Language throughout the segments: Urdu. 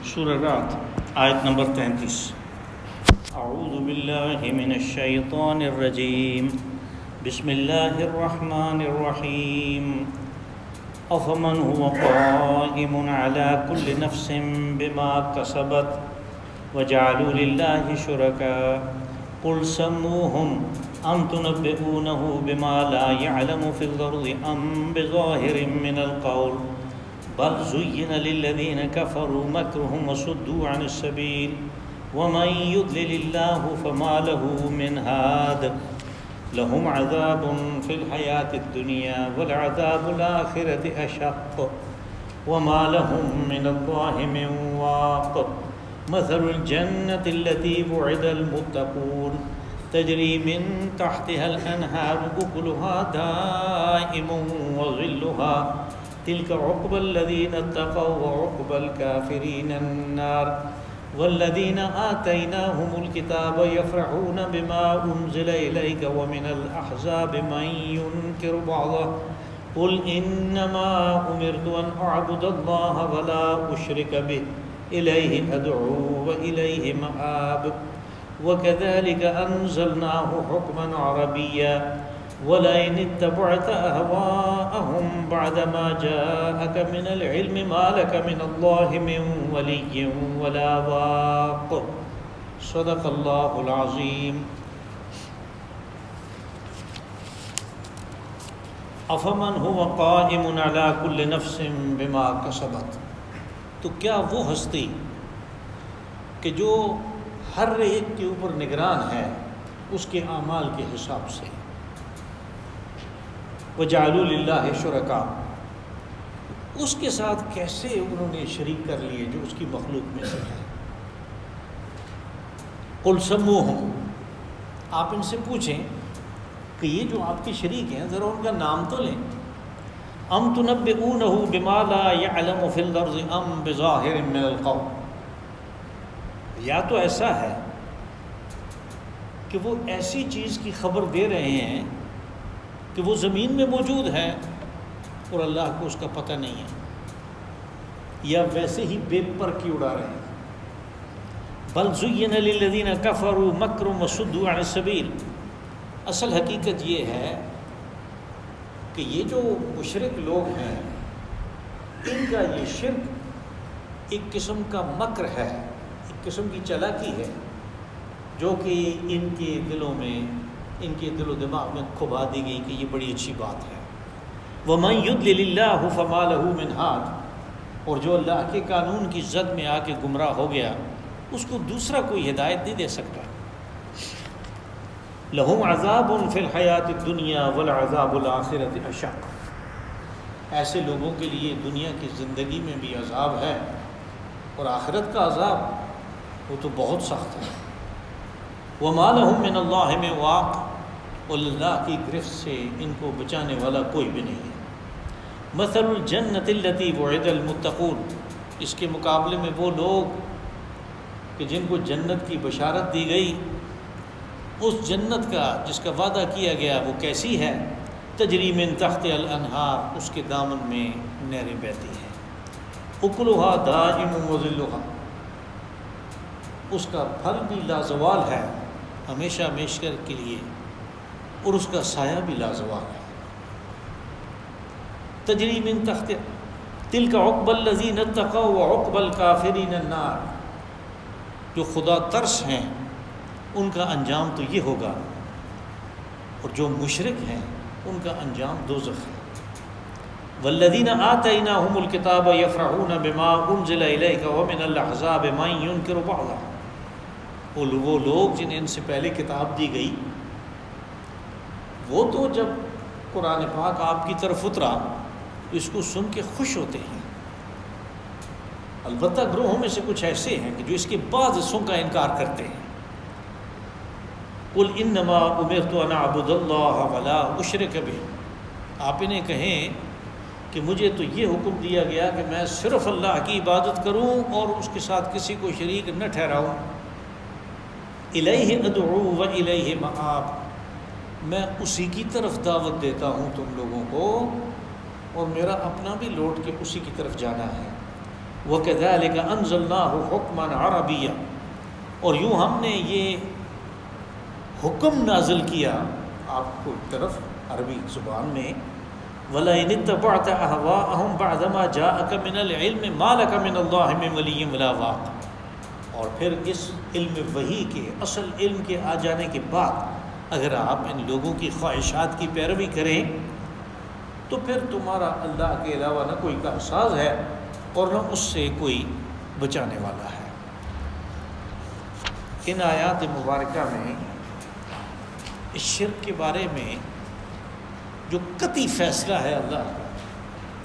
سورہ رات آیت نمبر 33۔ اعوذ باللہ من الشیطان الرجیم، بسم اللہ الرحمن الرحیم۔ افمن هو قائم على كل نفس بما كسبت وجعلوا لله شركاء قل سموهم ام تنبئونه بما لا يعلم في الارض ام بظاهر من القول بل زين للذين كفروا مكرهم وصدوا عن السبيل ومن يضلل الله فما له من هاد لهم عذاب في الحياة الدنيا والعذاب الآخرة أشق وما لهم من الله من واق مثل الجنة التي وعد المتقون تجري من تحتها الأنهار أكلها دائم وظلها تلك عقبى الذين اتقوا وعقبى الكافرين النار والذين آتيناهم الكتاب يفرحون بما أنزل إليك ومن الأحزاب من ينكر بعضه قل إنما أمرت أن أعبد الله ولا أشرك به إليه أدعو وإليه مآب وكذلك أنزلناه حكما عربيا وَلَئِنِ اتَّبَعْتَ أَهْوَاءَهُمْ بَعْدَمَا جَاءَكَ مِنَ الْعِلْمِ مَا لَكَ مِنَ اللَّهِ مِنْ وَلِيٍّ وَلَا وَاقٍ۔ صدق اللہ العظیم۔ افمن هو قائم على كل نفس بما كسبت، تو کیا وہ ہستی کہ جو ہر ایک کے اوپر نگران ہے اس کے اعمال کے حساب سے، وَجَعَلُوا لِلَّهِ شُرَكَاءَ، اس کے ساتھ کیسے انہوں نے شریک کر لیے جو اس کی مخلوق میں سے ہے۔ قُلْ سَمُّوهُمْ، آپ ان سے پوچھیں کہ یہ جو آپ کے شریک ہیں ذرا ان کا نام تو لیں۔ أَمْ تُنَبِّئُونَهُ بِمَا لَا يَعْلَمُ فِي الْأَرْضِ أَمْ بِظَاهِرٍ مِّنَ الْقَوْلِ، یا تو ایسا ہے کہ وہ ایسی چیز کی خبر دے رہے ہیں کہ وہ زمین میں موجود ہے اور اللہ کو اس کا پتہ نہیں ہے، یا ویسے ہی بے پر کی اڑا رہے ہیں۔ بل زین للذین کفروا مکرهم وصدوا عن السبیل، اصل حقیقت یہ ہے کہ یہ جو مشرک لوگ ہیں ان کا یہ شرک ایک قسم کا مکر ہے، ایک قسم کی چالاکی ہے جو کہ ان کے دلوں میں، ان کے دل و دماغ میں کھبا دی گئی کہ یہ بڑی اچھی بات ہے۔ وَمَن يُضْلِلِ اللَّهُ فَمَا لَهُ مِنْ هَادٍ، اور جو اللہ کے قانون کی زد میں آ کے گمراہ ہو گیا اس کو دوسرا کوئی ہدایت نہیں دے سکتا۔ لَهُمْ عَذَابٌ فِي الْحَيَاةِ الدُّنْيَا وَالْعَذَابُ الْآخِرَةِ أَشَقُّ، ایسے لوگوں کے لیے دنیا کی زندگی میں بھی عذاب ہے اور آخرت کا عذاب وہ تو بہت سخت ہے۔ وَمَا لَهُم مِّنَ اللَّهِ مِن وَاقٍ، اور اللہ کی گرفت سے ان کو بچانے والا کوئی بھی نہیں ہے۔ مَثَلُ الْجَنَّةِ الَّتِي وُعِدَ الْمُتَّقُونَ، اس کے مقابلے میں وہ لوگ کہ جن کو جنت کی بشارت دی گئی، اس جنت کا جس کا وعدہ کیا گیا وہ کیسی ہے؟ تجری من تحت الانہار، اس کے دامن میں نہریں بہتی ہیں۔ اکلھا دائم وظلھا، اس کا پھل بھی لازوال ہے ہمیشہ ہمیشہ کے لیے، اور اس کا سایہ بھی لازوال ہے۔ تجری من تحت تلک عقبی الذین اتقوا وعقبی الکافرین النار، جو خدا ترس ہیں ان کا انجام تو یہ ہوگا، اور جو مشرک ہیں ان کا انجام دوزخ ہے۔ والذین آتیناہم الکتاب یفرحون بما انزل الیک ومن الاحزاب من ینکر بعضہ، وہ لوگ جنہیں ان سے پہلے کتاب دی گئی وہ تو جب قرآن پاک آپ کی طرف اترا اس کو سن کے خوش ہوتے ہیں، البتہ گروہوں میں سے کچھ ایسے ہیں کہ جو اس کے بعض حصوں کا انکار کرتے ہیں۔ قل انما امرت ان اعبد اللہ ولا اشرک بہ، آپ انہیں کہیں کہ مجھے تو یہ حکم دیا گیا کہ میں صرف اللہ کی عبادت کروں اور اس کے ساتھ کسی کو شریک نہ ٹھہراؤں۔ الیہ ادعو و الیہ مآب، میں اسی کی طرف دعوت دیتا ہوں تم لوگوں کو، اور میرا اپنا بھی لوٹ کے اسی کی طرف جانا ہے۔ وَكَذَلِكَ أَنزَلْنَاهُ حُكْمًا عَرَبِيًّا، اور یوں ہم نے یہ حکم نازل کیا آپ کو طرف عربی زبان میں، وَلَئِنِ اتَّبَعْتَ أَهْوَاءَهُمْ بَعْدَمَا جَاءَكَ مِنَ الْعِلْمِ مَا لَكَ مِنَ اللَّهِ مِنْ وَلِيٍّ وَلَا وَاقٍ، اور پھر اس علم وحی کے، اصل علم کے آ جانے کے بعد اگر آپ ان لوگوں کی خواہشات کی پیروی کریں تو پھر تمہارا اللہ کے علاوہ نہ کوئی کارساز ہے اور نہ اس سے کوئی بچانے والا ہے۔ ان آیات مبارکہ میں اس شرک کے بارے میں جو قطعی فیصلہ ہے اللہ کا،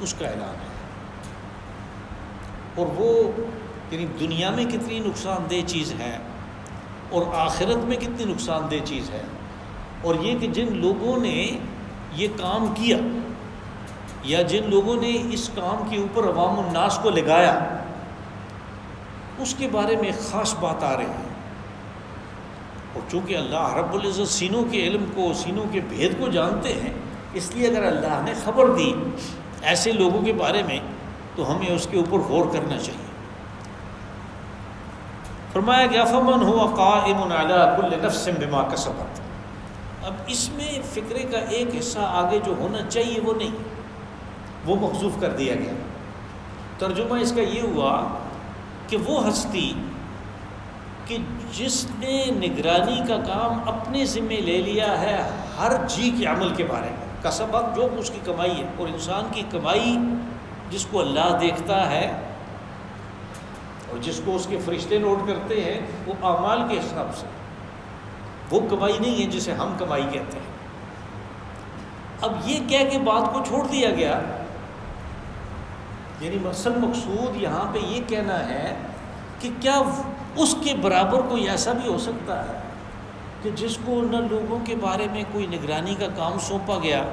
اس کا اعلان ہے، اور وہ یعنی دنیا میں کتنی نقصان دہ چیز ہے اور آخرت میں کتنی نقصان دہ چیز ہے، اور یہ کہ جن لوگوں نے یہ کام کیا یا جن لوگوں نے اس کام کے اوپر عوام الناس کو لگایا، اس کے بارے میں خاص بات آ رہی ہے۔ اور چونکہ اللہ رب العزت سینوں کے علم کو، سینوں کے بھید کو جانتے ہیں، اس لیے اگر اللہ نے خبر دی ایسے لوگوں کے بارے میں تو ہمیں اس کے اوپر غور کرنا چاہیے۔ فرمایا کہ فَمَنْ هُوَ قَائِمٌ عَلَىٰ كُلِّ نَفْسٍ بِمَا كَسَبَتْ، اب اس میں فکرے کا ایک حصہ آگے جو ہونا چاہیے وہ نہیں، وہ محذوف کر دیا گیا۔ ترجمہ اس کا یہ ہوا کہ وہ ہستی کہ جس نے نگرانی کا کام اپنے ذمہ لے لیا ہے ہر جی کے عمل کے بارے میں، کسبت جو اس کی کمائی ہے، اور انسان کی کمائی جس کو اللہ دیکھتا ہے اور جس کو اس کے فرشتے نوٹ کرتے ہیں، وہ اعمال کے حساب سے، وہ کمائی نہیں ہے جسے ہم کمائی کہتے ہیں۔ اب یہ کہہ کے بات کو چھوڑ دیا گیا، یعنی اصل مقصود یہاں پہ یہ کہنا ہے کہ کیا اس کے برابر کوئی ایسا بھی ہو سکتا ہے کہ جس کو نہ لوگوں کے بارے میں کوئی نگرانی کا کام سونپا گیا،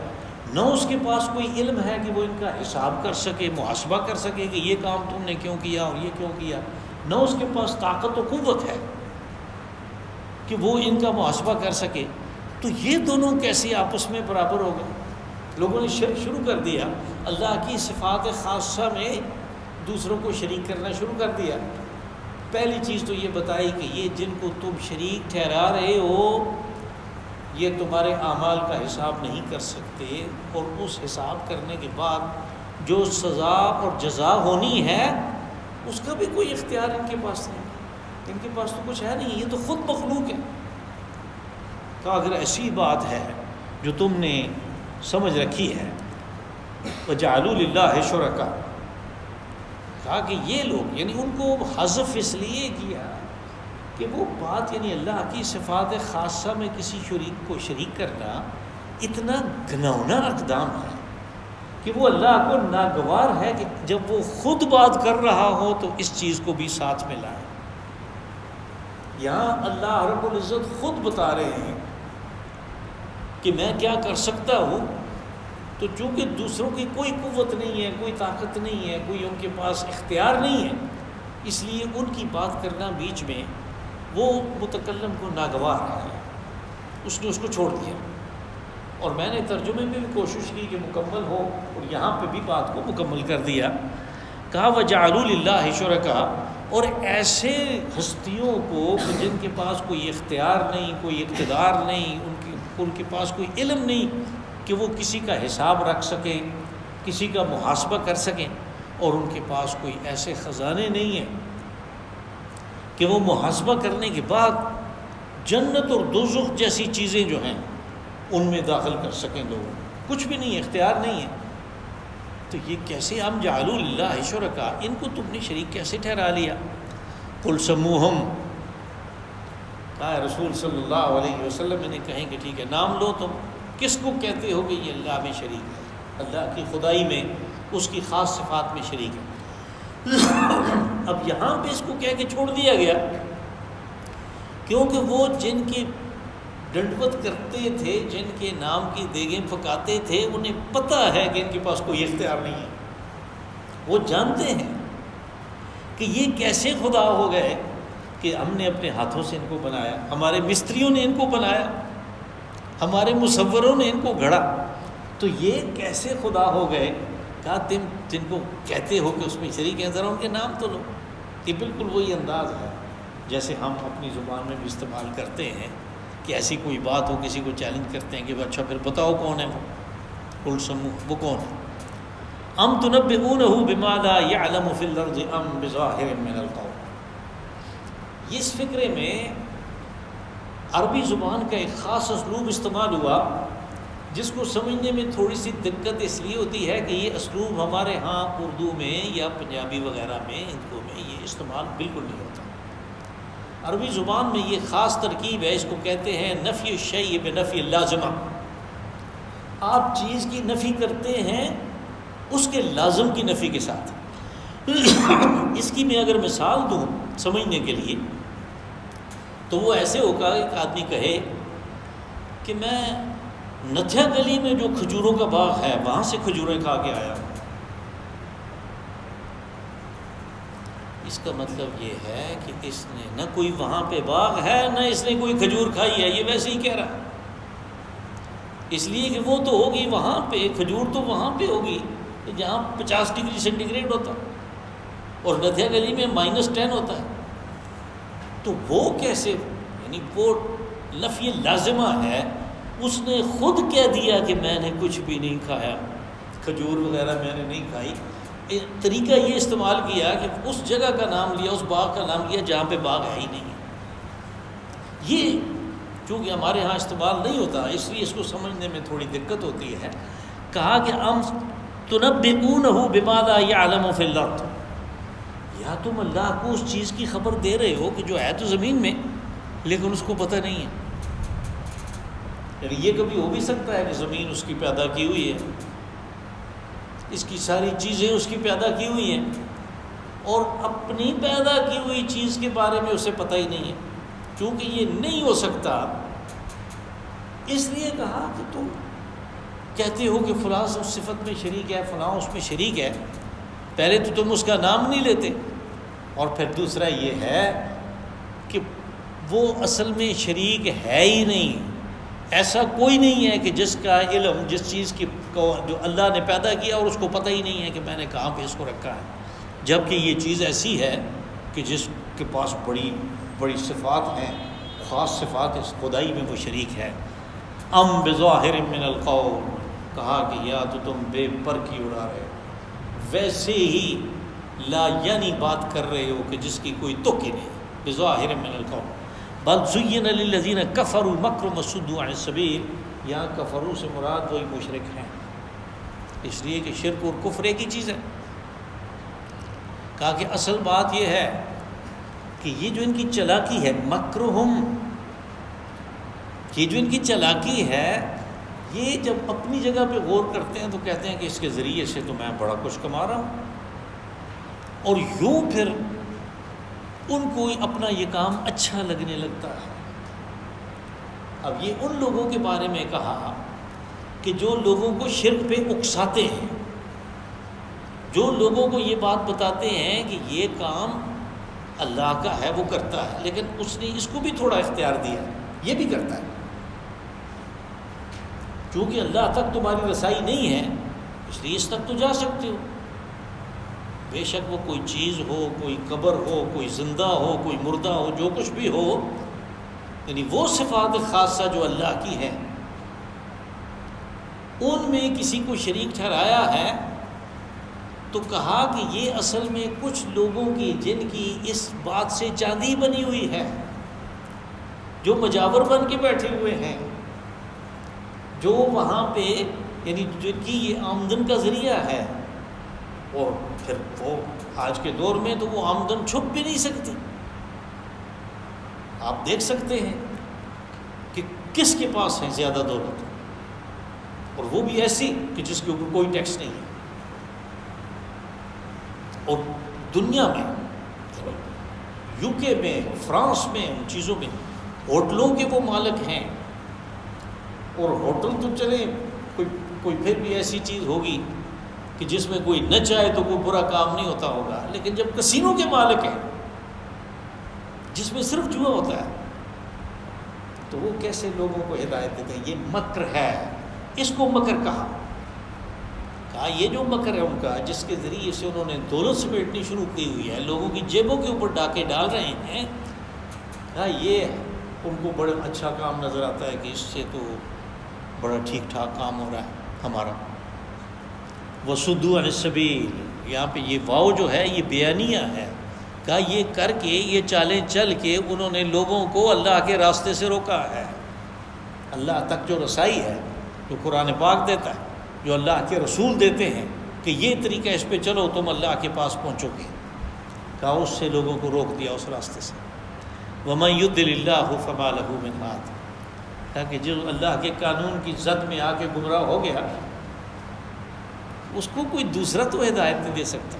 نہ اس کے پاس کوئی علم ہے کہ وہ ان کا حساب کر سکے، محاسبہ کر سکے کہ یہ کام تم نے کیوں کیا اور یہ کیوں کیا، نہ اس کے پاس طاقت و قوت ہے کہ وہ ان کا محاسبہ کر سکے، تو یہ دونوں کیسے آپس میں برابر ہو گئے؟ لوگوں نے شرک شروع کر دیا، اللہ کی صفات خاصہ میں دوسروں کو شریک کرنا شروع کر دیا۔ پہلی چیز تو یہ بتائی کہ یہ جن کو تم شریک ٹھہرا رہے ہو یہ تمہارے اعمال کا حساب نہیں کر سکتے، اور اس حساب کرنے کے بعد جو سزا اور جزا ہونی ہے اس کا بھی کوئی اختیار ان کے پاس نہیں، ان کے پاس تو کچھ ہے نہیں، یہ تو خود مخلوق ہے۔ کہ اگر ایسی بات ہے جو تم نے سمجھ رکھی ہے، وَجَعَلُوا لِلَّهِ شُرَكَاءَ، کہا کہ یہ لوگ یعنی ان کو حذف اس لیے کیا کہ وہ بات یعنی اللہ کی صفات خاصہ میں کسی شریک کو شریک کرنا اتنا گھناؤنا اقدام ہے کہ وہ اللہ کو ناگوار ہے کہ جب وہ خود بات کر رہا ہو تو اس چیز کو بھی ساتھ میں لائے۔ یہاں اللہ رب العزت خود بتا رہے ہیں کہ میں کیا کر سکتا ہوں، تو چونکہ دوسروں کی کوئی قوت نہیں ہے، کوئی طاقت نہیں ہے، کوئی ان کے پاس اختیار نہیں ہے، اس لیے ان کی بات کرنا بیچ میں وہ متکلم کو ناگوار ہے، اس نے اس کو چھوڑ دیا۔ اور میں نے ترجمے میں بھی کوشش کی کہ مکمل ہو، اور یہاں پہ بھی بات کو مکمل کر دیا۔ کہا وَجَعَلُوا لِلَّهِ شُرَكَاءَ، اور ایسے ہستیوں کو جن کے پاس کوئی اختیار نہیں، کوئی اقتدار نہیں، ان کے پاس کوئی علم نہیں کہ وہ کسی کا حساب رکھ سکیں، کسی کا محاسبہ کر سکیں، اور ان کے پاس کوئی ایسے خزانے نہیں ہیں کہ وہ محاسبہ کرنے کے بعد جنت اور دوزخ جیسی چیزیں جو ہیں ان میں داخل کر سکیں لوگوں، کچھ بھی نہیں، اختیار نہیں ہے، تو یہ کیسے ہم جعلوا للہ شرکاء، ان کو تم نے شریک کیسے ٹھہرا لیا؟ قل سموہم، کہا رسول صلی اللہ علیہ وسلم انہیں کہیں کہ ٹھیک ہے نام لو، تم کس کو کہتے ہو کہ یہ اللہ میں شریک ہے، اللہ کی خدائی میں اس کی خاص صفات میں شریک ہے۔ اب یہاں پہ اس کو کہہ کے چھوڑ دیا گیا کیونکہ وہ جن کی ڈنڈوت کرتے تھے، جن کے نام کی دیگیں پکاتے تھے، انہیں پتہ ہے کہ ان کے پاس کوئی اختیار نہیں ہے، وہ جانتے ہیں کہ یہ کیسے خدا ہو گئے کہ ہم نے اپنے ہاتھوں سے ان کو بنایا، ہمارے مستریوں نے ان کو بنایا، ہمارے مصوروں نے ان کو گھڑا، تو یہ کیسے خدا ہو گئے کہا تم جن کو کہتے ہو کہ اس میں شریک ہیں ذرا ان کے نام تو لو. یہ بالکل وہی انداز ہے جیسے ہم اپنی زبان میں بھی استعمال کرتے ہیں کہ ایسی کوئی بات ہو کسی کو چیلنج کرتے ہیں کہ اچھا پھر بتاؤ کون ہے وہ، قل سمو، وہ کون ہے. ام تنبئونہ بما لا یعلم فی الارض ام بظاہر من القول. اس فقرے میں عربی زبان کا ایک خاص اسلوب استعمال ہوا جس کو سمجھنے میں تھوڑی سی دقت اس لیے ہوتی ہے کہ یہ اسلوب ہمارے ہاں اردو میں یا پنجابی وغیرہ میں ہندکوں میں یہ استعمال بالکل نہیں ہوتا. عربی زبان میں یہ خاص ترکیب ہے، اس کو کہتے ہیں نفی الشیء بنفی اللازمہ. آپ چیز کی نفی کرتے ہیں اس کے لازم کی نفی کے ساتھ. اس کی میں اگر مثال دوں سمجھنے کے لیے تو وہ ایسے ہوگا ایک آدمی کہے کہ میں نتھیا گلی میں جو کھجوروں کا باغ ہے وہاں سے کھجوریں کھا کے آیا ہوں. اس کا مطلب یہ ہے کہ اس نے نہ کوئی وہاں پہ باغ ہے نہ اس نے کوئی کھجور کھائی ہے، یہ ویسے ہی کہہ رہا ہے. اس لیے کہ وہ تو ہوگی وہاں پہ، کھجور تو وہاں پہ ہوگی جہاں 50 ڈگری سینٹی گریڈ ہوتا اور نتھیا گلی میں -10 ہوتا ہے. تو وہ کیسے، یعنی وہ نفی لازمہ ہے. اس نے خود کہہ دیا کہ میں نے کچھ بھی نہیں کھایا، کھجور وغیرہ میں نے نہیں کھائی. طریقہ یہ استعمال کیا کہ اس جگہ کا نام لیا، اس باغ کا نام لیا جہاں پہ باغ ہے ہی نہیں. یہ چونکہ ہمارے ہاں استعمال نہیں ہوتا اس لیے اس کو سمجھنے میں تھوڑی دقت ہوتی ہے. کہا کہ ام تنبئونہ بما لا یعلم فی الارض، یا تم اللہ کو اس چیز کی خبر دے رہے ہو کہ جو ہے تو زمین میں لیکن اس کو پتہ نہیں ہے. یعنی یہ کبھی ہو بھی سکتا ہے کہ زمین اس کی پیدا کی ہوئی ہے، اس کی ساری چیزیں اس کی پیدا کی ہوئی ہیں اور اپنی پیدا کی ہوئی چیز کے بارے میں اسے پتہ ہی نہیں ہے. چونکہ یہ نہیں ہو سکتا اس لیے کہا کہ تم کہتے ہو کہ فلاں اس صفت میں شریک ہے، فلاں اس میں شریک ہے. پہلے تو تم اس کا نام نہیں لیتے، اور پھر دوسرا یہ ہے کہ وہ اصل میں شریک ہے ہی نہیں. ایسا کوئی نہیں ہے کہ جس کا علم جس چیز کی جو اللہ نے پیدا کیا اور اس کو پتہ ہی نہیں ہے کہ میں نے کہاں پہ اس کو رکھا ہے، جبکہ یہ چیز ایسی ہے کہ جس کے پاس بڑی بڑی صفات ہیں، خاص صفات اس خدائی میں وہ شریک ہے. ام بظاہر من القول، کہا کہ یا تو تم بے پر کی اڑا رہے ہو، ویسے ہی لا یعنی بات کر رہے ہو کہ جس کی کوئی تک ہی نہیں. بظاہر من القول بل زین للذین کفروا المکر وصدوا عن السبیل، یہاں کفروا سے مراد وہی مشرک ہیں، اس لیے کہ شرک اور کفر ایک ہی چیز ہے. کہا کہ اصل بات یہ ہے کہ یہ جو ان کی چلاکی ہے، مکرہم، یہ جو ان کی چلاکی ہے، یہ جب اپنی جگہ پہ غور کرتے ہیں تو کہتے ہیں کہ اس کے ذریعے سے تو میں بڑا کچھ کما رہا ہوں، اور یوں پھر ان کو اپنا یہ کام اچھا لگنے لگتا ہے. اب یہ ان لوگوں کے بارے میں کہا کہ جو لوگوں کو شرک پہ اکساتے ہیں، جو لوگوں کو یہ بات بتاتے ہیں کہ یہ کام اللہ کا ہے وہ کرتا ہے، لیکن اس نے اس کو بھی تھوڑا اختیار دیا، یہ بھی کرتا ہے. چونکہ اللہ تک تمہاری رسائی نہیں ہے اس لیے اس تک تو جا سکتے ہو. بے شک وہ کوئی چیز ہو، کوئی قبر ہو، کوئی زندہ ہو، کوئی مردہ ہو، جو کچھ بھی ہو، یعنی وہ صفات خاصہ جو اللہ کی ہیں ان میں کسی کو شریک ٹھہرایا ہے. تو کہا کہ یہ اصل میں کچھ لوگوں کی جن کی اس بات سے چاندی بنی ہوئی ہے، جو مجاور بن کے بیٹھے ہوئے ہیں، جو وہاں پہ یعنی جن کی یہ آمدن کا ذریعہ ہے، اور پھر وہ آج کے دور میں تو وہ آمدن چھپ بھی نہیں سکتی. آپ دیکھ سکتے ہیں کہ کس کے پاس ہے زیادہ دولت، اور وہ بھی ایسی کہ جس کے اوپر کوئی ٹیکس نہیں ہے. اور دنیا میں UK میں، فرانس میں، ان چیزوں میں ہوٹلوں کے وہ مالک ہیں، اور ہوٹل تو چلے کوئی پھر بھی ایسی چیز ہوگی کہ جس میں کوئی نہ چاہے تو کوئی برا کام نہیں ہوتا ہوگا، لیکن جب کسینوں کے مالک ہیں جس میں صرف جوا ہوتا ہے تو وہ کیسے لوگوں کو ہدایت دیتے ہیں. یہ مکر ہے، اس کو مکر کہا. کہا یہ جو مکر ہے ان کا، جس کے ذریعے سے انہوں نے دولت سمیٹنی شروع کی ہوئی ہے، لوگوں کی جیبوں کے اوپر ڈاکے ڈال رہے ہیں، کہا یہ ان کو بڑا اچھا کام نظر آتا ہے کہ اس سے تو بڑا ٹھیک ٹھاک کام ہو رہا ہے ہمارا۔ وَصُدُّوا عَنِ السَّبِيلِ، یہاں پہ یہ واو جو ہے یہ بیانیہ ہے، کہا یہ کر کے، یہ چالیں چل کے انہوں نے لوگوں کو اللہ کے راستے سے روکا ہے۔ اللہ تک جو رسائی ہے، جو قرآن پاک دیتا ہے، جو اللہ کے رسول دیتے ہیں کہ یہ طریقہ اس پہ چلو تم اللہ کے پاس پہنچو گے، کہا اس سے لوگوں کو روک دیا، اس راستے سے۔ وَمَن يُضْلِلِ اللَّهُ فَمَا لَهُ مِنْ هَادٍ، کہا کہ جو اللہ کے قانون کی زد میں آ کے گمراہ ہو گیا، اس کو کوئی دوسرا تو ہدایت نہیں دے سکتا۔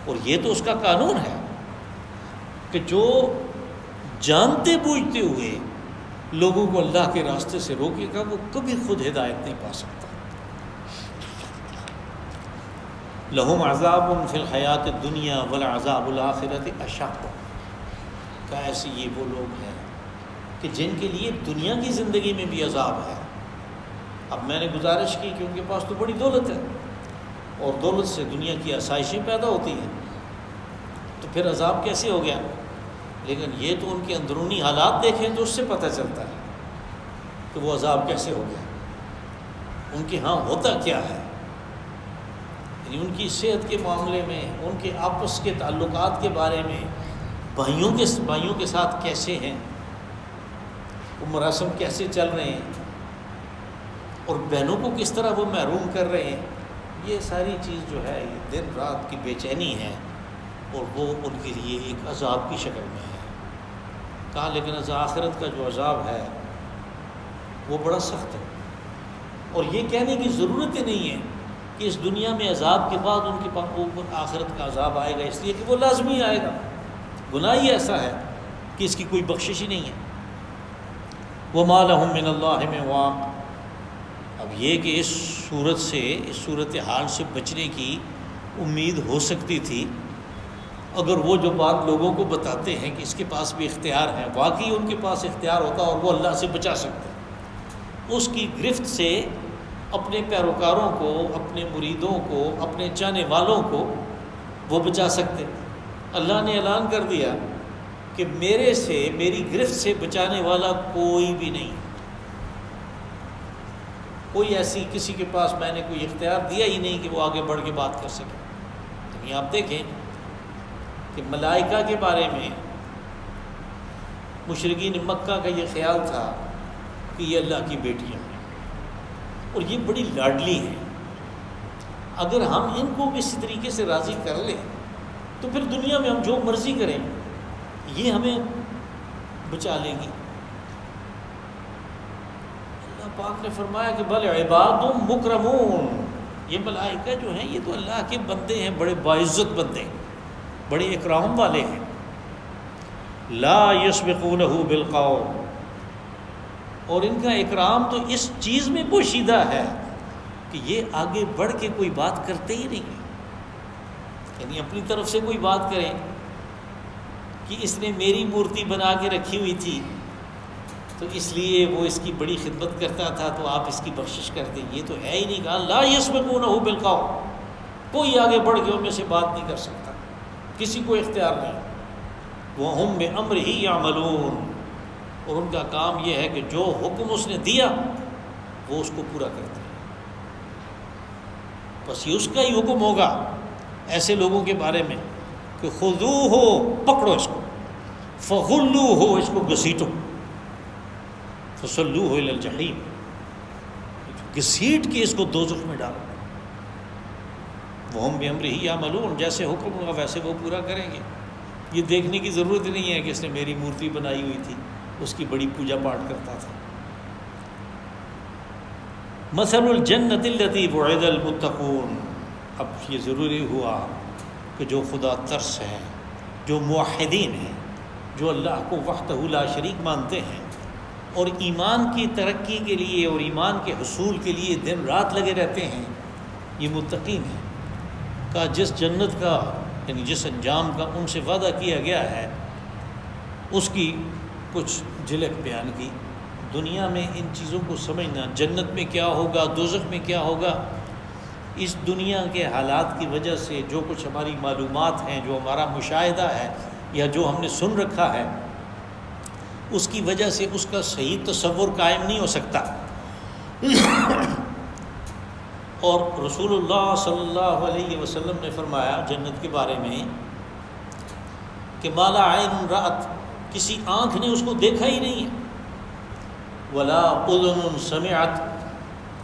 اور یہ تو اس کا قانون ہے کہ جو جانتے بوجھتے ہوئے لوگوں کو اللہ کے راستے سے روکے گا وہ کبھی خود ہدایت نہیں پا سکتا۔ لہم عذاب فی الحیات الدنیا والعذاب الآخرۃ اشق، کہ ایسے یہ وہ لوگ ہیں کہ جن کے لیے دنیا کی زندگی میں بھی عذاب ہے۔ اب میں نے گزارش کی کہ ان کے پاس تو بڑی دولت ہے، اور دولت سے دنیا کی آسائشیں پیدا ہوتی ہیں، تو پھر عذاب کیسے ہو گیا؟ لیکن یہ تو ان کے اندرونی حالات دیکھیں تو اس سے پتہ چلتا ہے کہ وہ عذاب کیسے ہو گیا، ان کے ہاں ہوتا کیا ہے، یعنی ان کی صحت کے معاملے میں، ان کے آپس کے تعلقات کے بارے میں، بھائیوں کے ساتھ کیسے ہیں، وہ مراسم کیسے چل رہے ہیں، اور بہنوں کو کس طرح وہ محروم کر رہے ہیں، یہ ساری چیز جو ہے یہ دن رات کی بے چینی ہے، اور وہ ان کے لیے ایک عذاب کی شکل میں ہے۔ کہا لیکن آخرت کا جو عذاب ہے وہ بڑا سخت ہے، اور یہ کہنے کی ضرورت ہی نہیں ہے کہ اس دنیا میں عذاب کے بعد ان کے پاس اوپر آخرت کا عذاب آئے گا، اس لیے کہ وہ لازمی آئے گا۔ گناہ ہی ایسا ہے کہ اس کی کوئی بخشش ہی نہیں ہے۔ وَمَا لَهُم مِّنَ اللَّهِ مِن وَاقٍ، اب یہ کہ اس صورت سے، اس صورتحال سے بچنے کی امید ہو سکتی تھی اگر وہ جو بات لوگوں کو بتاتے ہیں کہ اس کے پاس بھی اختیار ہے، واقعی ان کے پاس اختیار ہوتا اور وہ اللہ سے بچا سکتے، اس کی گرفت سے اپنے پیروکاروں کو، اپنے مریدوں کو، اپنے چاہنے والوں کو وہ بچا سکتے۔ اللہ نے اعلان کر دیا کہ میرے سے، میری گرفت سے بچانے والا کوئی بھی نہیں، کوئی ایسی کسی کے پاس میں نے کوئی اختیار دیا ہی نہیں کہ وہ آگے بڑھ کے بات کر سکے۔ یعنی آپ دیکھیں کہ ملائکہ کے بارے میں مشرکین مکہ کا یہ خیال تھا کہ یہ اللہ کی بیٹیاں ہیں اور یہ بڑی لاڈلی ہیں، اگر ہم ان کو کسی طریقے سے راضی کر لیں تو پھر دنیا میں ہم جو مرضی کریں یہ ہمیں بچا لیں گی۔ اللہ پاک نے فرمایا کہ بل عباد مکرمون، یہ ملائکہ جو ہیں یہ تو اللہ کے بندے ہیں، بڑے باعزت بندے، بڑے اکرام والے ہیں۔ لا یسبقونہ بالقول، اور ان کا اکرام تو اس چیز میں پوشیدہ ہے کہ یہ آگے بڑھ کے کوئی بات کرتے ہی نہیں ہیں، یعنی اپنی طرف سے کوئی بات کریں کہ اس نے میری مورتی بنا کے رکھی ہوئی تھی تو اس لیے وہ اس کی بڑی خدمت کرتا تھا تو آپ اس کی بخشش کر دیں، یہ تو ہے ہی نہیں۔ کہا لا یسبقونہ بالقول، کوئی آگے بڑھ کے ان میں سے بات نہیں کر سکتا، کسی کو اختیار نہیں۔ وَهُمْ بِأَمْرِهِ يَعْمَلُونَ، اور ان کا کام یہ ہے کہ جو حکم اس نے دیا وہ اس کو پورا کرتے ہیں، بس یہ اس کا ہی حکم ہوگا ایسے لوگوں کے بارے میں کہ خُذُوهُ، پکڑو اس کو، فَغُلُّوهُ، اس کو گھسیٹو، فَصَلُّوهُ إِلَى الْجَحِيمِ، گھسیٹ کے اس کو دوزخ میں ڈالو۔ وَهُمْ بِأَمْرِهِ يَعْمَلُونَ، جیسے حکم ہوگا ویسے وہ پورا کریں گے۔ یہ دیکھنے کی ضرورت نہیں ہے کہ اس نے میری مورتی بنائی ہوئی تھی، اس کی بڑی پوجا پاٹ کرتا تھا۔ مثل الجنۃ التي وعد المتقون، اب یہ ضروری ہوا کہ جو خدا ترس ہیں، جو موحدین ہیں، جو اللہ کو وحدہ لا شریک مانتے ہیں اور ایمان کی ترقی کے لیے اور ایمان کے حصول کے لیے دن رات لگے رہتے ہیں، یہ متقین ہیں۔ کا جس جنت کا، یعنی جس انجام کا ان سے وعدہ کیا گیا ہے اس کی کچھ جھلک بیان کی۔ دنیا میں ان چیزوں کو سمجھنا، جنت میں کیا ہوگا، دوزخ میں کیا ہوگا، اس دنیا کے حالات کی وجہ سے جو کچھ ہماری معلومات ہیں، جو ہمارا مشاہدہ ہے یا جو ہم نے سن رکھا ہے، اس کی وجہ سے اس کا صحیح تصور قائم نہیں ہو سکتا۔ اور رسول اللہ صلی اللہ علیہ وسلم نے فرمایا جنت کے بارے میں کہ ما لا عین رأت، کسی آنکھ نے اس کو دیکھا ہی نہیں ہے، ولا اذن سمعت،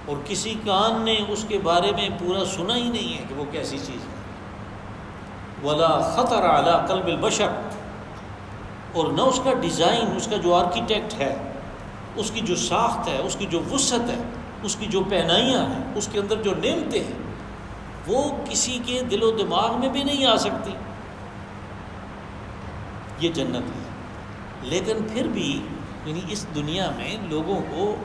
اور کسی کان نے اس کے بارے میں پورا سنا ہی نہیں ہے کہ وہ کیسی چیز ہے، ولا خطر علی قلب البشر، اور نہ اس کا ڈیزائن، اس کا جو آرکیٹیکٹ ہے، اس کی جو ساخت ہے، اس کی جو وسعت ہے، اس کی جو پہنائیاں ہیں، اس کے اندر جو نعمتیں ہیں، وہ کسی کے دل و دماغ میں بھی نہیں آ سکتی۔ یہ جنت ہے۔ لیکن پھر بھی یعنی اس دنیا میں لوگوں کو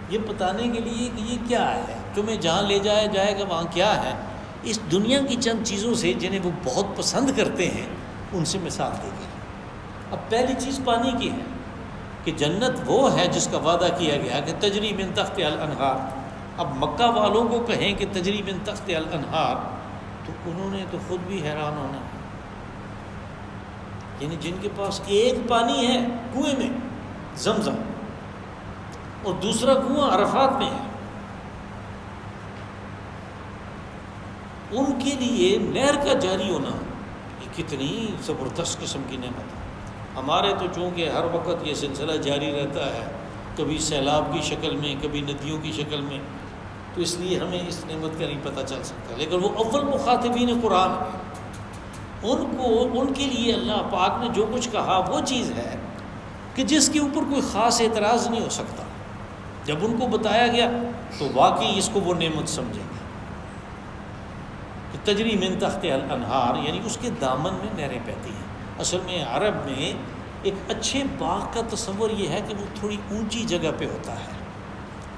یہ بتانے کے لیے کہ یہ کیا ہے، تمہیں جہاں لے جایا جائے گا وہاں کیا ہے، اس دنیا کی چند چیزوں سے جنہیں وہ بہت پسند کرتے ہیں ان سے مثال دے گئی۔ اب پہلی چیز پانی کی ہے کہ جنت وہ ہے جس کا وعدہ کیا گیا کہ تجری من تحتہا الانہار۔ اب مکہ والوں کو کہیں کہ تجری من تحتہا الانہار تو انہوں نے تو خود بھی حیران ہونا ہے، یعنی جن کے پاس ایک پانی ہے کنویں میں زمزم اور دوسرا کنواں عرفات میں ہے، ان کے لیے نہر کا جاری ہونا یہ کتنی زبردست قسم کی نعمت ہے۔ ہمارے تو چونکہ ہر وقت یہ سلسلہ جاری رہتا ہے، کبھی سیلاب کی شکل میں، کبھی ندیوں کی شکل میں، تو اس لیے ہمیں اس نعمت کا نہیں پتہ چل سکتا، لیکن وہ اول مخاطبین قرآن ہیں، ان کے لیے اللہ پاک نے جو کچھ کہا وہ چیز ہے کہ جس کے اوپر کوئی خاص اعتراض نہیں ہو سکتا۔ جب ان کو بتایا گیا تو واقعی اس کو وہ نعمت سمجھیں گے کہ تجری من تحتہا الانہار، یعنی اس کے دامن میں نہریں بہتی ہیں۔ اصل میں عرب میں ایک اچھے باغ کا تصور یہ ہے کہ وہ تھوڑی اونچی جگہ پہ ہوتا ہے،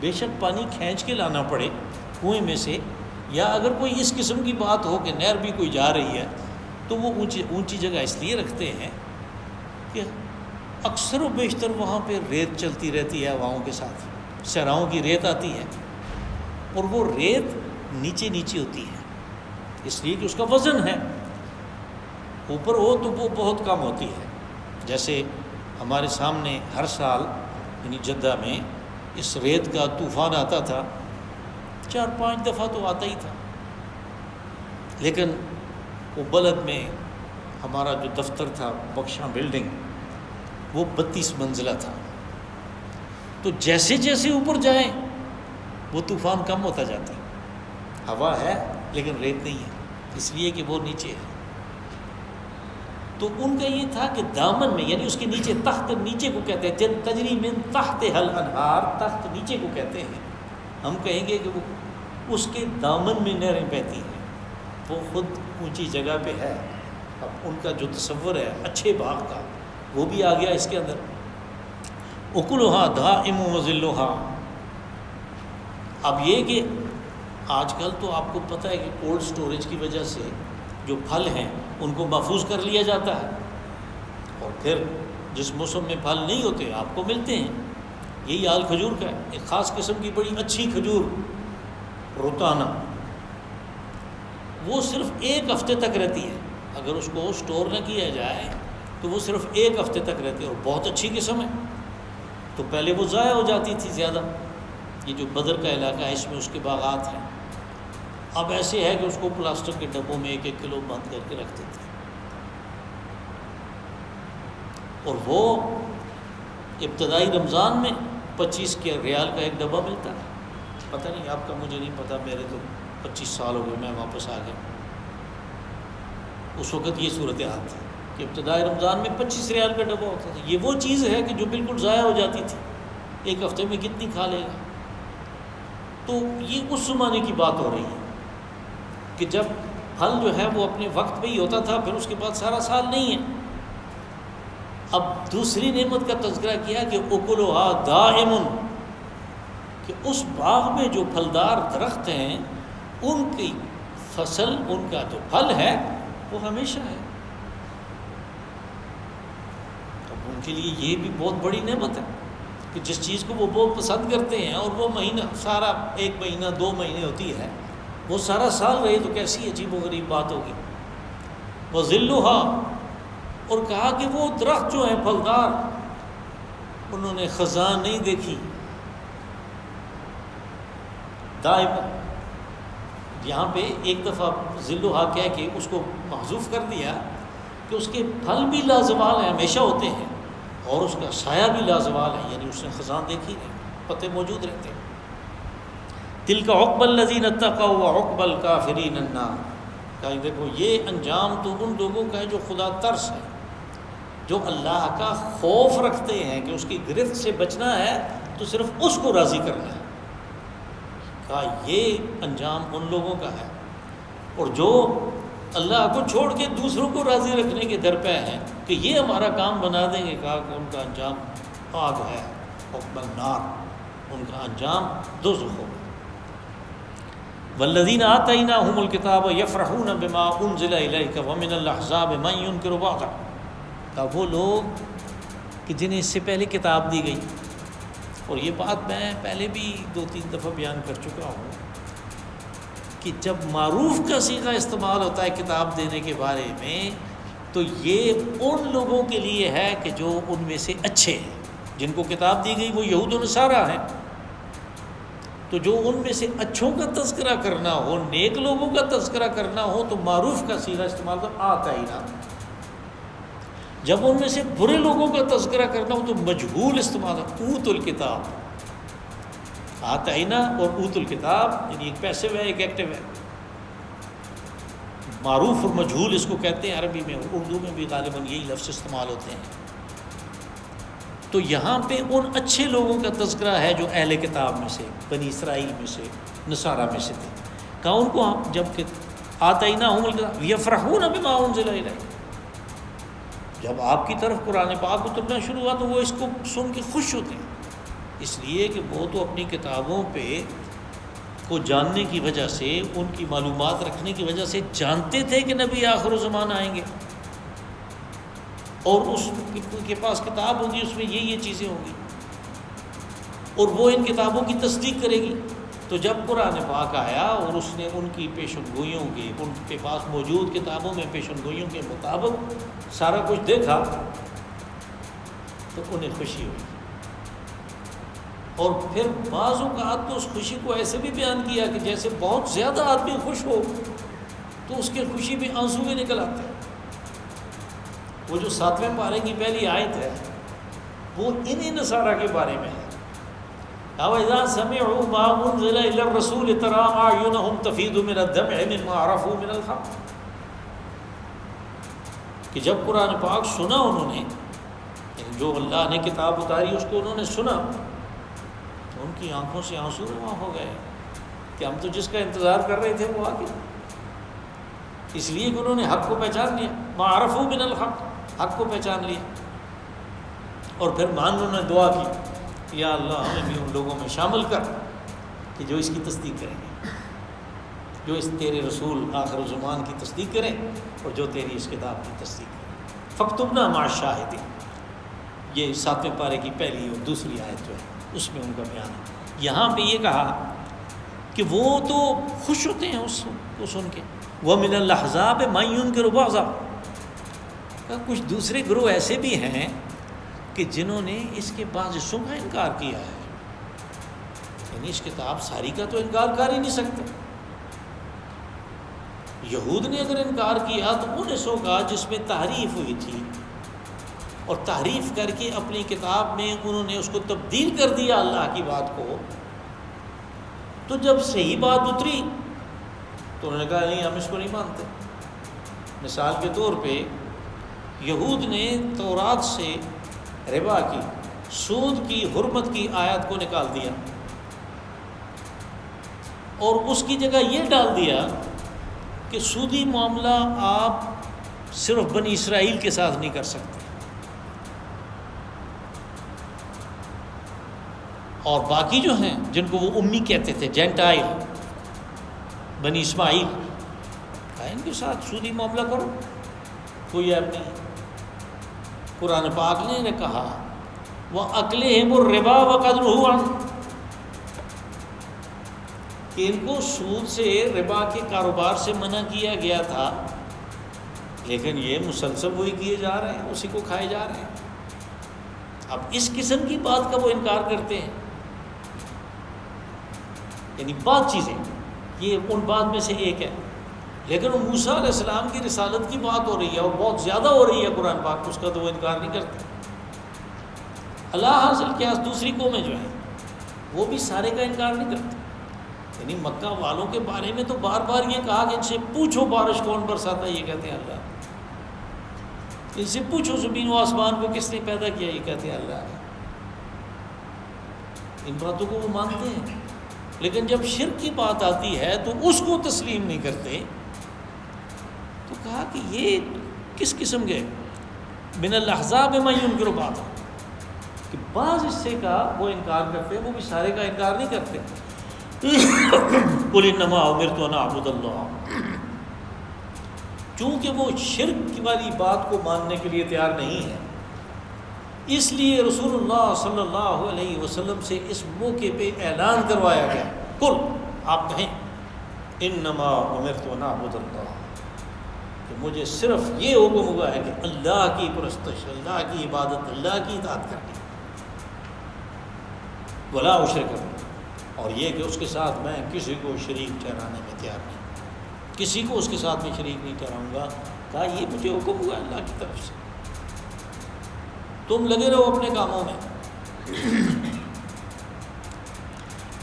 بے شک پانی کھینچ کے لانا پڑے کنویں میں سے، یا اگر کوئی اس قسم کی بات ہو کہ نہر بھی کوئی جا رہی ہے تو وہ اونچی جگہ اس لیے رکھتے ہیں کہ اکثر و بیشتر وہاں پہ ریت چلتی رہتی ہے ہواؤں کے ساتھ، صحراؤں کی ریت آتی ہے اور وہ ریت نیچے نیچے ہوتی ہے، اس لیے کہ اس کا وزن ہے، اوپر ہو تو وہ بہت کم ہوتی ہے۔ جیسے ہمارے سامنے ہر سال یعنی جدہ میں اس ریت کا طوفان آتا تھا، 4-5 دفعہ تو آتا ہی تھا، لیکن وہ بلد میں ہمارا جو دفتر تھا بخشاں بلڈنگ وہ 32 منزلہ تھا، تو جیسے جیسے اوپر جائیں وہ طوفان کم ہوتا جاتا ہے، ہوا ہے لیکن ریت نہیں ہے، اس لیے کہ وہ نیچے ہے۔ تو ان کا یہ تھا کہ دامن میں، یعنی اس کے نیچے، تحت نیچے کو کہتے ہیں، تجری من تحتہا الانہار، تحت نیچے کو کہتے ہیں، ہم کہیں گے کہ وہ اس کے دامن میں نہریں بہتی ہیں، وہ خود اونچی جگہ پہ ہے۔ اب ان کا جو تصور ہے اچھے باغ کا وہ بھی آ گیا اس کے اندر۔ اکلھا دائم وظلھا، اب یہ کہ آج کل تو آپ کو پتہ ہے کہ کولڈ سٹوریج کی وجہ سے جو پھل ہیں ان کو محفوظ کر لیا جاتا ہے، اور پھر جس موسم میں پھل نہیں ہوتے آپ کو ملتے ہیں۔ یہی حال کھجور کا ہے، ایک خاص قسم کی بڑی اچھی کھجور روتانا، وہ صرف 1 ہفتے تک رہتی ہے، اگر اس کو سٹور نہ کیا جائے تو وہ صرف 1 ہفتے تک رہتی ہے، اور بہت اچھی قسم ہے۔ تو پہلے وہ ضائع ہو جاتی تھی زیادہ، یہ جو بدر کا علاقہ ہے اس میں اس کے باغات ہیں، اب ایسے ہے کہ اس کو پلاسٹک کے ڈبوں میں 1-1 کلو بند کر کے رکھ دیتے ہیں، اور وہ ابتدائی رمضان میں 25 ریال کا ایک ڈبہ ملتا ہے، پتہ نہیں آپ کا مجھے نہیں پتہ، میرے تو 25 سال ہو گئے، میں واپس آ گیا، اس وقت یہ صورتحال تھی کہ ابتدائی رمضان میں 25 ریال کا ڈبہ ہوتا تھا۔ یہ وہ چیز ہے کہ جو بالکل ضائع ہو جاتی تھی، 1 ہفتے میں کتنی کھا لے گا۔ تو یہ اس زمانے کی بات ہو رہی ہے کہ جب پھل جو ہے وہ اپنے وقت پہ ہی ہوتا تھا، پھر اس کے بعد سارا سال نہیں ہے۔ اب دوسری نعمت کا تذکرہ کیا کہ اکلھا دائم، کہ اس باغ میں جو پھلدار درخت ہیں ان کی فصل، ان کا جو پھل ہے وہ ہمیشہ ہے۔ اب ان کے لیے یہ بھی بہت بڑی نعمت ہے کہ جس چیز کو وہ بہت پسند کرتے ہیں، اور وہ مہینہ سارا 1 مہینہ 2 مہینے ہوتی ہے، وہ سارا سال رہے تو کیسی عجیب و غریب بات ہوگی. وَظِلُّهَا، اور کہا کہ وہ درخت جو ہیں پھلدار، انہوں نے خزاں نہیں دیکھی دائما. یہاں پہ ایک دفعہ ظلُّہا کہہ کے اس کو محذوف کر دیا کہ اس کے پھل بھی لازوال ہیں، ہمیشہ ہوتے ہیں، اور اس کا سایہ بھی لازوال ہے، یعنی اس نے خزاں دیکھی نہیں، پتے موجود رہتے ہیں. تِلْكَ عُقْبَى الَّذِينَ اتَّقَوْا وَعُقْبَى الْكَافِرِينَ النَّارُ. کہ دیکھو یہ انجام تو ان لوگوں کا ہے جو خدا ترس ہے، جو اللہ کا خوف رکھتے ہیں کہ اس کی گرفت سے بچنا ہے تو صرف اس کو راضی کرنا ہے. کہا یہ انجام ان لوگوں کا ہے. اور جو اللہ کو چھوڑ کے دوسروں کو راضی رکھنے کے در پہ ہیں کہ یہ ہمارا کام بنا دیں گے، کہا کہ ان کا انجام آگ ہے، عقبى النار، ان کا انجام دوزخ ہوگا. والذین آتیناہم الکتاب یفرحون بما انزل الیک ومن الاحزاب من ینکر بعضہ. کہ وہ لوگ کہ جنہیں اس سے پہلے کتاب دی گئی، اور یہ بات میں پہلے بھی 2-3 دفعہ بیان کر چکا ہوں کہ جب معروف کا صیغہ استعمال ہوتا ہے کتاب دینے کے بارے میں تو یہ ان لوگوں کے لیے ہے کہ جو ان میں سے اچھے ہیں. جن کو کتاب دی گئی وہ یہود و نصارہ ہیں، تو جو ان میں سے اچھوں کا تذکرہ کرنا ہو، نیک لوگوں کا تذکرہ کرنا ہو تو معروف کا صیغہ استعمال کر آتینا. جب ان میں سے برے لوگوں کا تذکرہ کرنا ہو تو مجہول استعمال ہے، اوت الکتاب. آتینا اور اوت الکتاب یعنی ایک پیسو ہے ایک ایکٹیو ہے. معروف اور مجہول اس کو کہتے ہیں عربی میں، اردو میں بھی غالباً یہی لفظ استعمال ہوتے ہیں. تو یہاں پہ ان اچھے لوگوں کا تذکرہ ہے جو اہل کتاب میں سے، بنی اسرائیل میں سے، نصارہ میں سے تھے. کہا ان کو جب کہ آتیناہم الکتاب یفرحون بما انزل الیک، جب آپ کی طرف قرآن پاک اترنا شروع ہوا تو وہ اس کو سن کے خوش ہوتے ہیں، اس لیے کہ وہ تو اپنی کتابوں پہ کو جاننے کی وجہ سے، ان کی معلومات رکھنے کی وجہ سے جانتے تھے کہ نبی آخر الزمان آئیں گے، اور اس کے پاس کتاب ہوگی، اس میں یہ چیزیں ہوں گی، اور وہ ان کتابوں کی تصدیق کرے گی. تو جب قرآن پاک آیا اور اس نے ان کی پیشن گوئیوں کے، ان کے پاس موجود کتابوں میں پیشن گوئیوں کے مطابق سارا کچھ دیکھا تو انہیں خوشی ہوئی. اور پھر بعض اوقات تو اس خوشی کو ایسے بھی بیان کیا کہ جیسے بہت زیادہ آدمی خوش ہو تو اس کے خوشی میں آنسو بھی نکل آتے ہیں. وہ جو 7ویں پارے کی پہلی آیت ہے وہ انہی نصارہ کے بارے میں ہے. وَإِذَا سَمِعُوا مَا أُنزِلَ إِلَى الرَّسُولِ تَرَىٰ أَعْيُنَهُمْ تَفِيضُ مِنَ الدَّمْعِ مِمَّا عَرَفُوا مِنَ الْحَقِّ. کہ جب قرآن پاک سنا انہوں نے، یعنی جو اللہ نے کتاب اتاری اس کو انہوں نے سنا تو ان کی آنکھوں سے آنسو رواں ہو گئے کہ ہم تو جس کا انتظار کر رہے تھے وہ آ گیا. اس لیے کہ انہوں نے حق کو پہچان لیا، مَا عَرَفُوا مِنَ الْحَقِّ، حق کو پہچان لیا. اور پھر انہوں نے دعا کی، یا اللہ ہمیں بھی ان لوگوں میں شامل کر کہ جو اس کی تصدیق کریں گے، جو اس تیرے رسول آخر الزمان کی تصدیق کریں اور جو تیری اس کتاب کی تصدیق کریں. فَاكْتُبْنَا مَعَ الشَّاهِدِينَ. یہ 7ویں پارے کی پہلی اور دوسری آیت جو ہے اس میں ان کا بیان ہے. یہاں پہ یہ کہا کہ وہ تو خوش ہوتے ہیں اس کو سن کے. وَمِنَ الْأَحْزَابِ مَن يُنكِرُ بَعْضَهُ. کچھ دوسرے گروہ ایسے بھی ہیں کہ جنہوں نے اس کے بعض حصوں کا انکار کیا ہے، یعنی اس کتاب ساری کا تو انکار کر ہی نہیں سکتے. یہود نے اگر انکار کیا تو ان حصوں کا جس میں تحریف ہوئی تھی، اور تحریف کر کے اپنی کتاب میں انہوں نے اس کو تبدیل کر دیا اللہ کی بات کو. تو جب صحیح بات اتری تو انہوں نے کہا نہیں ہم اس کو نہیں مانتے. مثال کے طور پہ یہود نے تورات سے ربا کی، سود کی حرمت کی آیت کو نکال دیا اور اس کی جگہ یہ ڈال دیا کہ سودی معاملہ آپ صرف بنی اسرائیل کے ساتھ نہیں کر سکتے، اور باقی جو ہیں جن کو وہ امی کہتے تھے، جینٹائل، بنی اسماعیل، ان کے ساتھ سودی معاملہ کرو، کوئی ایپ نہیں. قرآن پاک نے کہا وَأَكْلِهِمُ الرِّبَا وَقَدْ نُهُوا عَنْهُ. کہ ان کو سود سے، ربا کے کاروبار سے منع کیا گیا تھا، لیکن یہ مسلسل وہی کیے جا رہے ہیں، اسی کو کھائے جا رہے ہیں۔ اب اس قسم کی بات کا وہ انکار کرتے ہیں، یعنی بات چیزیں، یہ ان بات میں سے ایک ہے، لیکن وہ موسیٰ علیہ السلام کی رسالت کی بات ہو رہی ہے اور بہت زیادہ ہو رہی ہے قرآن پاک، اس کا تو وہ انکار نہیں کرتے۔ اللہ حاصل کیا، دوسری قومیں جو ہیں وہ بھی سارے کا انکار نہیں کرتے، یعنی مکہ والوں کے بارے میں تو بار بار یہ کہا کہ ان سے پوچھو بارش کون برساتا ہے، یہ کہتے ہیں اللہ۔ ان سے پوچھو زمین و آسمان کو کس نے پیدا کیا، یہ کہتے ہیں اللہ نے۔ ان باتوں کو وہ مانتے ہیں، لیکن جب شرک کی بات آتی ہے تو اس کو تسلیم نہیں کرتے۔ تو کہا کہ یہ کس قسم کے من الاحزاب من ينکر بعضا، کہ بعض حصے کا وہ انکار کرتے ہیں، وہ بھی سارے کا انکار نہیں کرتے۔ قل انما امرت ان اعبد اللہ، چونکہ وہ شرک والی بات کو ماننے کے لیے تیار نہیں ہے، اس لیے رسول اللہ صلی اللہ علیہ وسلم سے اس موقع پہ اعلان کروایا گیا، قل، آپ کہیں انما امرت ان اعبد اللہ، کہ مجھے صرف یہ حکم ہوا ہے کہ اللہ کی پرستش، اللہ کی عبادت، اللہ کی اطاعت کرنی، ولا اشرک بہ، اور یہ کہ اس کے ساتھ میں کسی کو شریک ٹھہرانے میں تیار نہیں، کسی کو اس کے ساتھ میں شریک نہیں ٹھہراؤں گا۔ کہا یہ مجھے حکم ہوا اللہ کی طرف سے، تم لگے رہو اپنے کاموں میں۔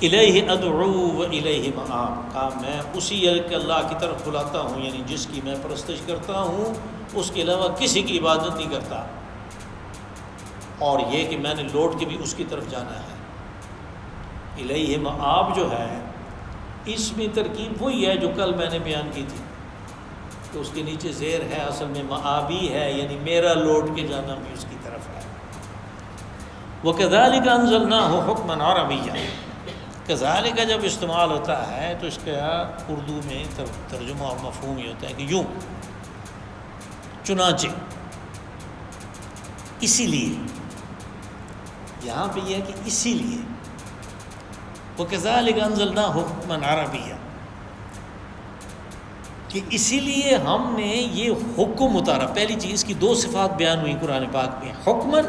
الیہ ادعو و الیہ مآب، کہا میں اسی اللہ کی طرف بلاتا ہوں، یعنی جس کی میں پرستش کرتا ہوں، اس کے علاوہ کسی کی عبادت نہیں کرتا، اور یہ کہ میں نے لوٹ کے بھی اس کی طرف جانا ہے۔ الیہ مآب جو ہے، اس میں ترکیب وہی ہے جو کل میں نے بیان کی تھی، کہ اس کے نیچے زیر ہے، اصل میں مآبی ہے، یعنی میرا لوٹ کے جانا بھی اس کی طرف ہے۔ وَكَذَلِكَ أَنزَلْنَاهُ حُكْمًا عَرَبِيًّا، کذالک جب استعمال ہوتا ہے تو اس کا اردو میں ترجمہ اور مفہوم یہ ہوتا ہے کہ یوں، چنانچہ، اسی لیے، یہاں پہ یہ ہے کہ اسی لیے، وَكَذَلِكَ أَنزَلْنَاهُ حُكْمًا عَرَبِيًّا، کہ اسی لیے ہم نے یہ حکم اتارا۔ پہلی چیز کی دو صفات بیان ہوئی قرآن پاک میں، حکمن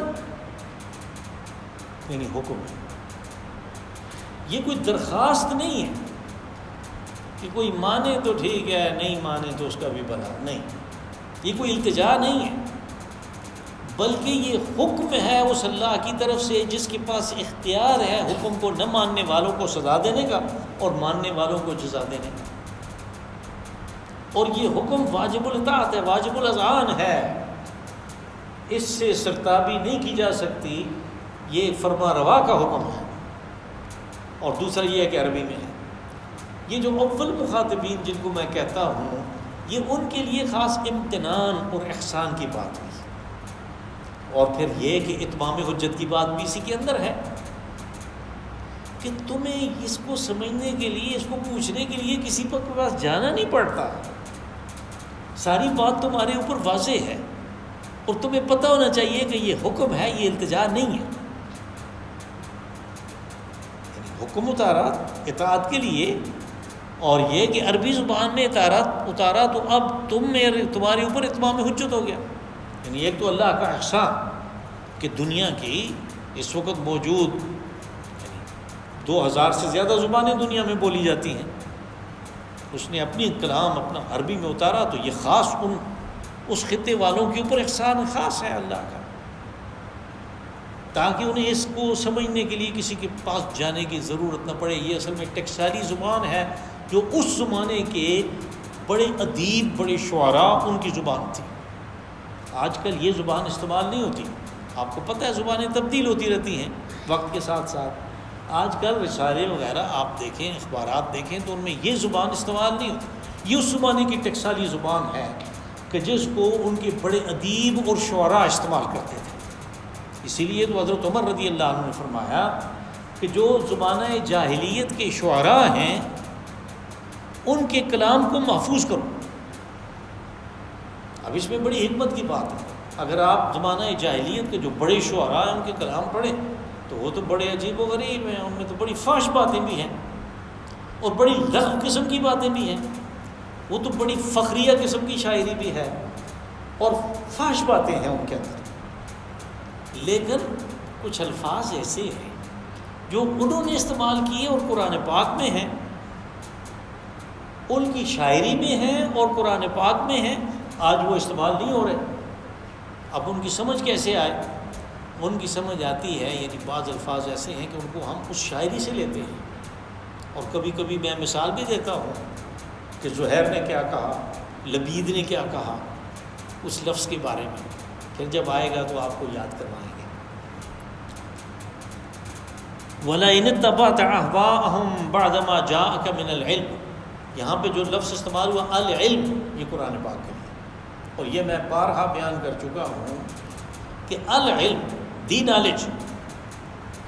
یعنی حکم ہے، یہ کوئی درخواست نہیں ہے کہ کوئی مانے تو ٹھیک ہے، نہیں مانے تو اس کا بھی بھلا، نہیں، یہ کوئی التجا نہیں ہے، بلکہ یہ حکم ہے اس اللہ کی طرف سے جس کے پاس اختیار ہے حکم کو نہ ماننے والوں کو سزا دینے کا اور ماننے والوں کو جزا دینے کا۔ اور یہ حکم واجب الاطاعت ہے، واجب الاذعان ہے، اس سے سرتابی نہیں کی جا سکتی، یہ فرما روا کا حکم ہے۔ اور دوسرا یہ ہے کہ عربی میں ہے، یہ جو اول مخاطبین جن کو میں کہتا ہوں، یہ ان کے لیے خاص امتنان اور احسان کی بات ہوئی، اور پھر یہ کہ اتمام حجت کی بات بھی اسی کے اندر ہے، کہ تمہیں اس کو سمجھنے کے لیے، اس کو پوچھنے کے لیے کسی کے پاس جانا نہیں پڑتا، ساری بات تمہارے اوپر واضح ہے، اور تمہیں پتہ ہونا چاہیے کہ یہ حکم ہے، یہ التجا نہیں ہے۔ یعنی حکم اتارا اطاعت کے لیے، اور یہ کہ عربی زبان میں اتارا تو اب تمہارے اوپر اتمام حجت ہو گیا۔ یعنی ایک تو اللہ کا احسان کہ دنیا کی اس وقت موجود 2000 سے زیادہ زبانیں دنیا میں بولی جاتی ہیں، اس نے اپنی کلام اپنا عربی میں اتارا، تو یہ خاص اس خطے والوں کے اوپر احسان خاص ہے اللہ کا، تاکہ انہیں اس کو سمجھنے کے لیے کسی کے پاس جانے کی ضرورت نہ پڑے۔ یہ اصل میں ٹیکسٹائلی زبان ہے جو اس زمانے کے بڑے ادیب، بڑے شعراء، ان کی زبان تھی۔ آج کل یہ زبان استعمال نہیں ہوتی، آپ کو پتہ ہے زبانیں تبدیل ہوتی رہتی ہیں وقت کے ساتھ ساتھ۔ آج کل رسالے وغیرہ آپ دیکھیں، اخبارات دیکھیں، تو ان میں یہ زبان استعمال نہیں ہوتی۔ یہ اس زمانے کی ٹیکسٹائلی زبان ہے کہ جس کو ان کے بڑے ادیب اور شعراء استعمال کرتے تھے۔ اسی لیے تو حضرت عمر رضی اللہ عنہ نے فرمایا کہ جو زمانہ جاہلیت کے شعراء ہیں ان کے کلام کو محفوظ کرو۔ اب اس میں بڑی حکمت کی بات ہے، اگر آپ زمانہ جاہلیت کے جو بڑے شعراء ہیں ان کے کلام پڑھیں تو وہ تو بڑے عجیب و غریب ہیں، ان میں تو بڑی فحش باتیں بھی ہیں، اور بڑی لغو قسم کی باتیں بھی ہیں، وہ تو بڑی فخریہ قسم کی شاعری بھی ہے اور فحش باتیں ہیں ان کے اندر، لیکن کچھ الفاظ ایسے ہیں جو انہوں نے استعمال کیے اور قرآن پاک میں ہیں، ان کی شاعری میں ہیں اور قرآن پاک میں ہیں، آج وہ استعمال نہیں ہو رہے۔ اب ان کی سمجھ کیسے آئے؟ ان کی سمجھ آتی ہے، یعنی بعض الفاظ ایسے ہیں کہ ان کو ہم اس شاعری سے لیتے ہیں، اور کبھی کبھی میں مثال بھی دیتا ہوں کہ زہیر نے کیا کہا، لبید نے کیا کہا اس لفظ کے بارے میں، پھر جب آئے گا تو آپ کو یاد کروائیں گے۔ وَلَئِنِ اتَّبَعْتَ أَهْوَاءَهُمْ بَعْدَ مَا جَاءَكَ مِنَ الْعِلْمِ، یہاں پہ جو لفظ استعمال ہوا العلم، یہ قرآن پاک کے لیے، اور یہ میں بارہا بیان کر چکا ہوں کہ العلم، دی نالج،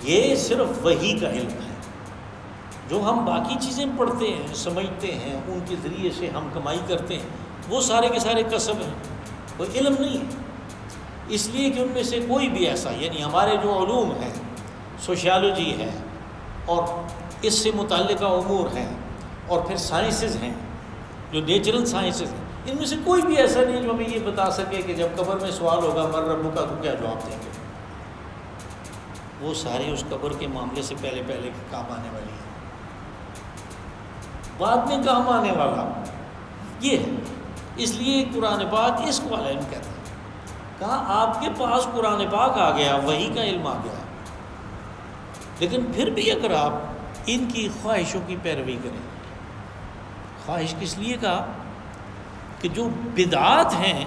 یہ صرف وحی کا علم ہے۔ جو ہم باقی چیزیں پڑھتے ہیں، سمجھتے ہیں، ان کے ذریعے سے ہم کمائی کرتے ہیں، وہ سارے کے سارے کسب ہیں، کوئی علم نہیں ہے۔ اس لیے کہ ان میں سے کوئی بھی ایسا، یعنی ہمارے جو علوم ہیں، سوشیالوجی ہے اور اس سے متعلقہ امور ہیں، اور پھر سائنسز ہیں جو نیچرل سائنسز ہیں، ان میں سے کوئی بھی ایسا نہیں جو ہمیں یہ بتا سکے کہ جب قبر میں سوال ہوگا من ربک کا تو کیا جواب دیں گے۔ وہ سارے اس قبر کے معاملے سے پہلے کام آنے والی ہیں، بعد میں کام آنے والا یہ ہے۔ اس لیے قرآن پاک اس کو علم کہتا ہے۔ کہا آپ کے پاس قرآن پاک آ گیا، وحی کا علم آ گیا، لیکن پھر بھی اگر آپ ان کی خواہشوں کی پیروی کریں، خواہش کس لیے کہا کہ جو بدعات ہیں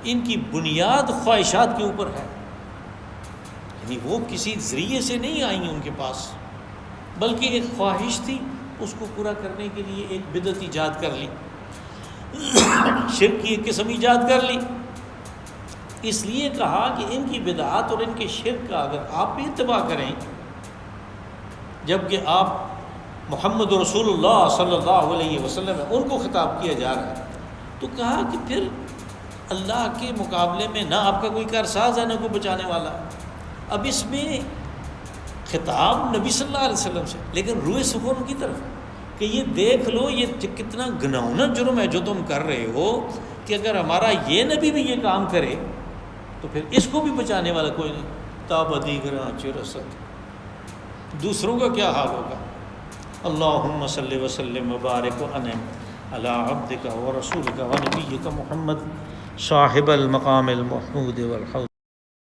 ان کی بنیاد خواہشات کے اوپر ہے، یعنی وہ کسی ذریعے سے نہیں آئیں ان کے پاس، بلکہ ایک خواہش تھی، اس کو پورا کرنے کے لیے ایک بدعت ایجاد کر لی، شرک کی ایک قسم ایجاد کر لی۔ اس لیے کہا کہ ان کی بدعات اور ان کے شرک کا اگر آپ بھی اتباع کریں، جبکہ آپ محمد رسول اللہ صلی اللہ علیہ وسلم ان کو خطاب کیا جا رہا ہے، تو کہا کہ پھر اللہ کے مقابلے میں نہ آپ کا کوئی کارساز ہے، نہ کوئی بچانے والا۔ اب اس میں خطاب نبی صلی اللہ علیہ وسلم سے، لیکن روئے سخن کی طرف کہ یہ دیکھ لو یہ کتنا گناہنا جرم ہے جو تم کر رہے ہو، کہ اگر ہمارا یہ نبی بھی یہ کام کرے تو پھر اس کو بھی بچانے والا کوئی نہیں۔ تاب دیگراں چرست، دوسروں کا کیا حال ہوگا۔ اللہم صلی وسلم وبارک وانعم علی عبدک ورسولک ونبیک محمد صاحب المقام المحمود والحوض